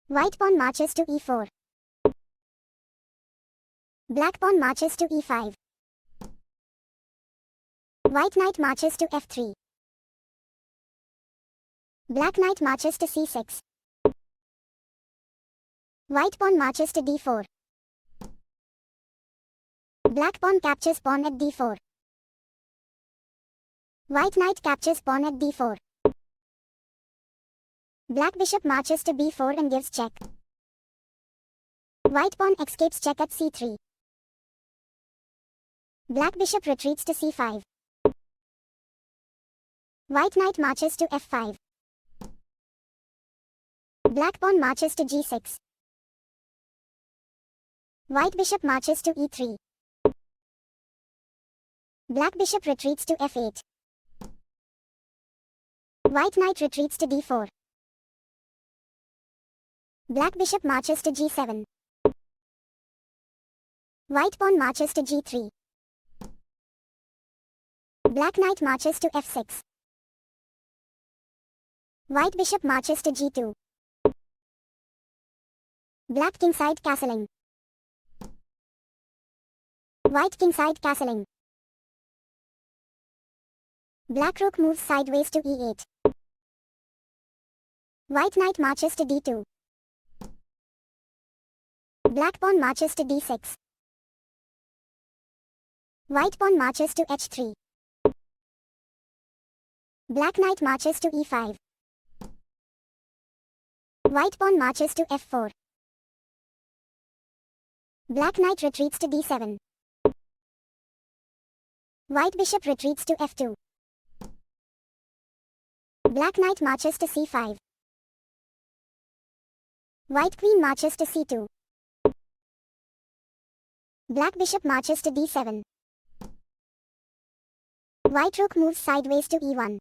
White pawn marches to e4. Black pawn marches to e5. White knight marches to f3. Black knight marches to c6. White pawn marches to d4. Black pawn captures pawn at d4. White knight captures pawn at d4. Black bishop marches to b4 and gives check. White pawn escapes check at c3. Black bishop retreats to c5. White knight marches to f5. Black pawn marches to g6. White bishop marches to e3. Black bishop retreats to f8. White knight retreats to d4. Black bishop marches to g7. White pawn marches to g3. Black knight marches to f6. White bishop marches to g2. Black kingside castling. White kingside castling. Black rook moves sideways to e8. White knight marches to d2. Black pawn marches to d6. White pawn marches to h3. Black knight marches to e5. White pawn marches to f4. Black knight retreats to d7. White bishop retreats to f2. Black knight marches to c5. White queen marches to c2. Black bishop marches to d7. White rook moves sideways to e1.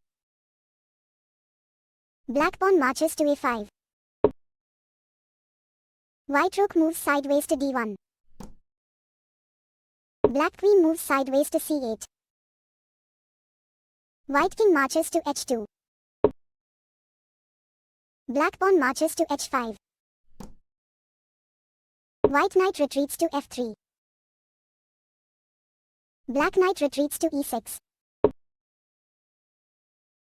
Black pawn marches to a5. White rook moves sideways to d1. Black queen moves sideways to c8. White king marches to h2. Black pawn marches to h5. White knight retreats to f3. Black knight retreats to e6.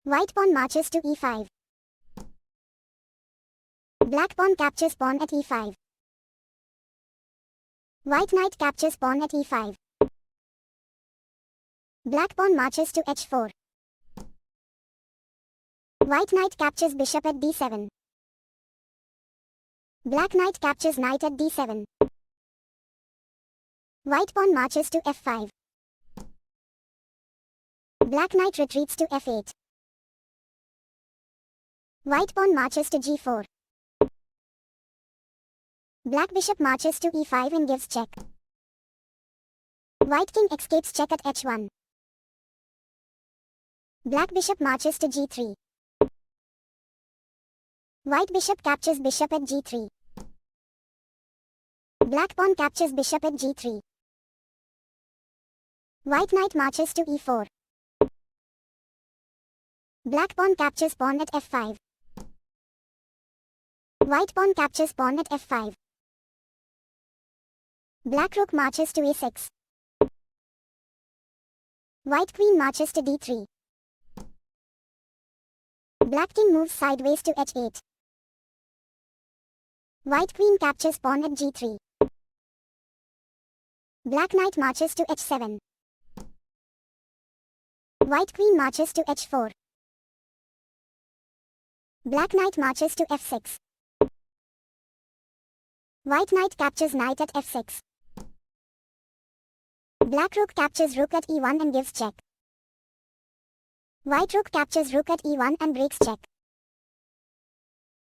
White pawn marches to e5. Black pawn captures pawn at e5. White knight captures pawn at e5. Black pawn marches to h4. White knight captures bishop at d7. Black knight captures knight at d7. White pawn marches to f5. Black knight retreats to f8. White pawn marches to g4. Black bishop marches to e5 and gives check. White king escapes check at h1. Black bishop marches to g3. White bishop captures bishop at g3. Black pawn captures bishop at g3. White knight marches to e4. Black pawn captures pawn at f5. White pawn captures pawn at f5. Black rook marches to a6. White queen marches to d3. Black king moves sideways to h8. White queen captures pawn at g3. Black knight marches to h7. White queen marches to h4. Black knight marches to f6. White knight captures knight at f6. Black rook captures rook at e1 and gives check. White rook captures rook at e1 and breaks check.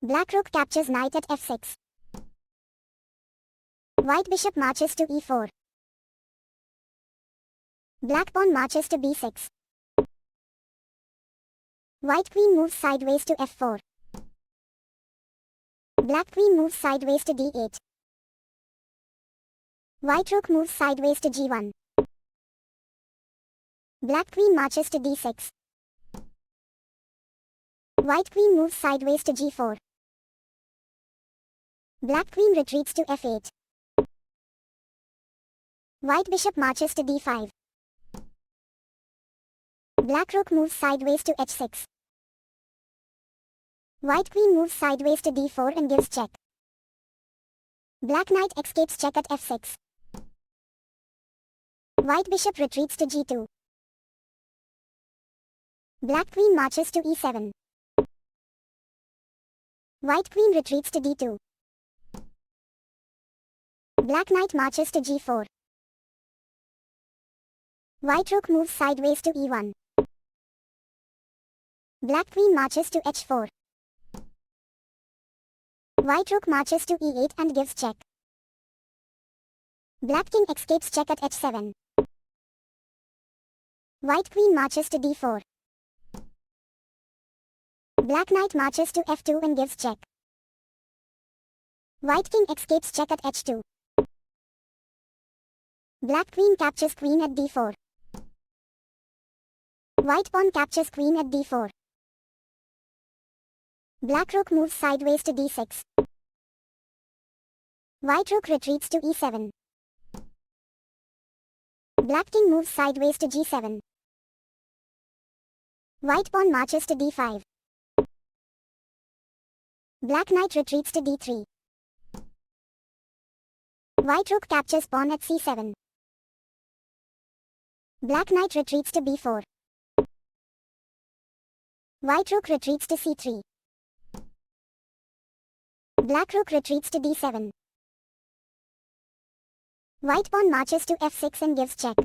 Black rook captures knight at f6. White bishop marches to e4. Black pawn marches to b6. White queen moves sideways to f4. Black queen moves sideways to d8. White rook moves sideways to g1. Black queen marches to d6. White queen moves sideways to g4. Black queen retreats to f8. White bishop marches to d5. Black rook moves sideways to h6. White queen moves sideways to d4 and gives check. Black knight escapes check at f6. White bishop retreats to g2. Black queen marches to e7. White queen retreats to d2. Black knight marches to g4. White rook moves sideways to e1. Black queen marches to h4. White rook marches to e8 and gives check. Black king escapes check at h7. White queen marches to d4. Black knight marches to f2 and gives check. White king escapes check at h2. Black queen captures queen at d4. White pawn captures queen at d4. Black rook moves sideways to d6. White rook retreats to e7. Black king moves sideways to g7. White pawn marches to d5. Black knight retreats to d3. White rook captures pawn at c7. Black knight retreats to b4. White rook retreats to c3. Black rook retreats to d7. White pawn marches to f6 and gives check.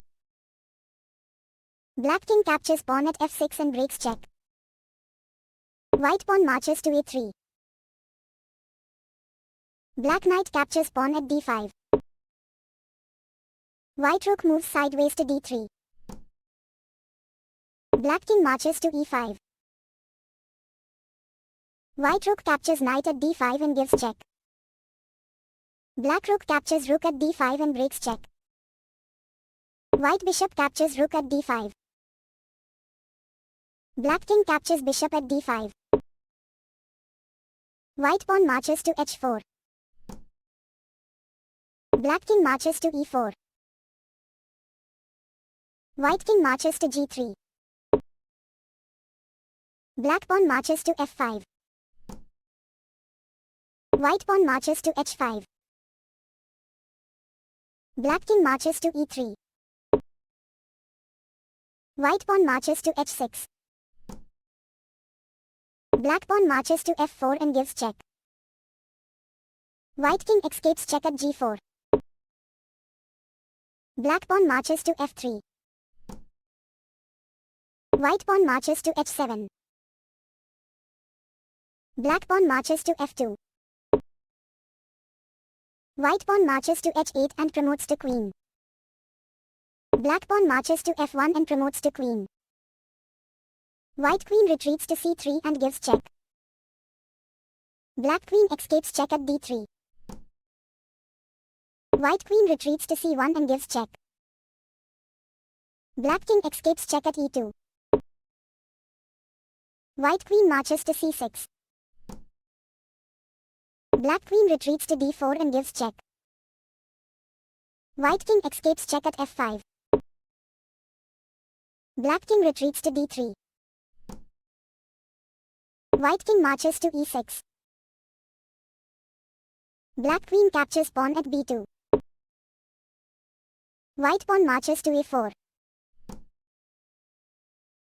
Black king captures pawn at f6 and breaks check. White pawn marches to a3. Black knight captures pawn at d5. White rook moves sideways to d3. Black king marches to e5. White rook captures knight at d5 and gives check. Black rook captures rook at d5 and breaks check. White bishop captures rook at d5. Black king captures bishop at d5. White pawn marches to h4. Black king marches to e4. White king marches to g3. Black pawn marches to f5. White pawn marches to h5. Black king marches to e3. White pawn marches to h6. Black pawn marches to f4 and gives check. White king escapes check at g4. Black pawn marches to f3. White pawn marches to h7. Black pawn marches to f2. White pawn marches to h8 and promotes to queen. Black pawn marches to f1 and promotes to queen. White queen retreats to c3 and gives check. Black queen escapes check at d3. White queen retreats to c1 and gives check. Black king escapes check at e2. White queen marches to c6. Black queen retreats to d4 and gives check. White king escapes check at f5. Black king retreats to d3. White king marches to e6. Black queen captures pawn at b2. White pawn marches to a4.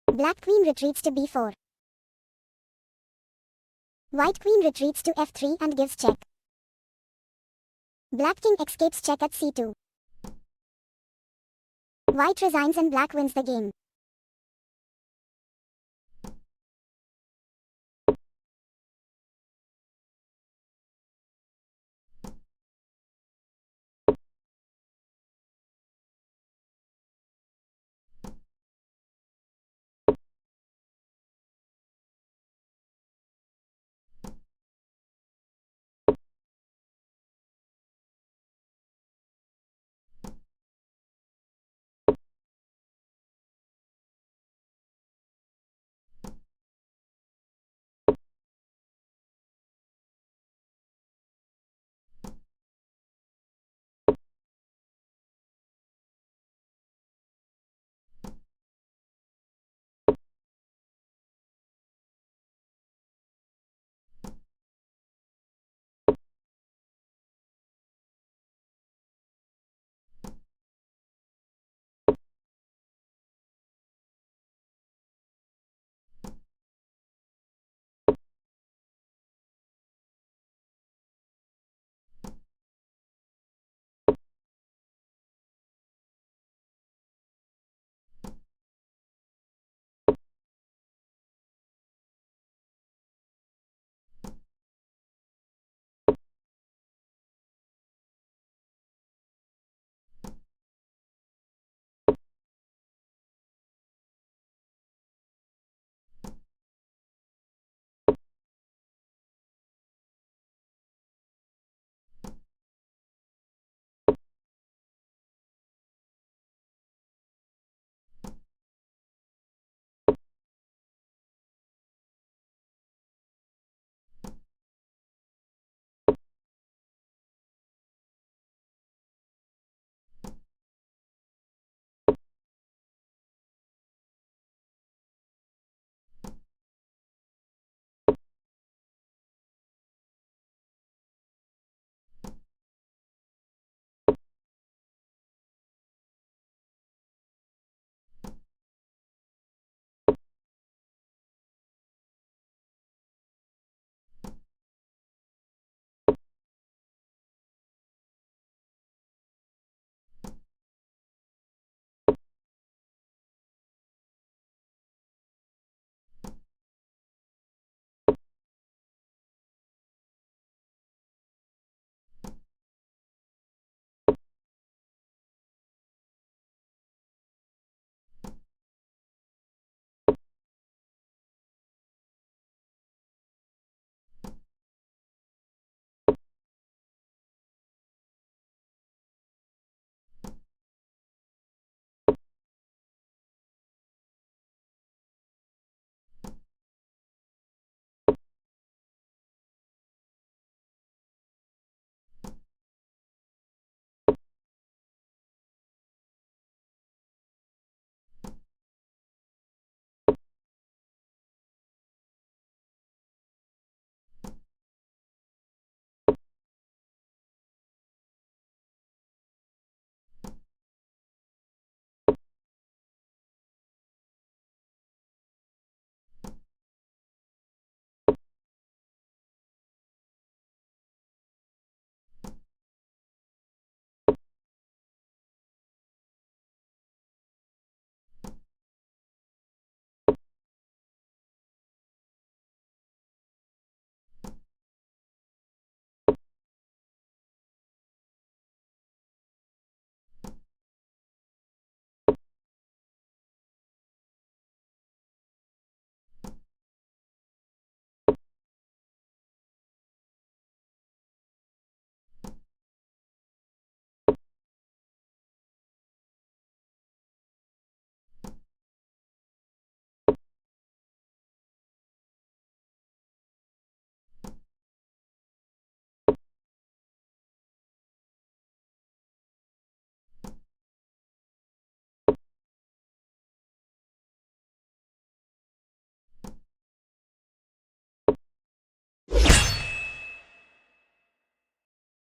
Black queen retreats to b4. White queen retreats to f3 and gives check. Black king escapes check at c2. White resigns and black wins the game.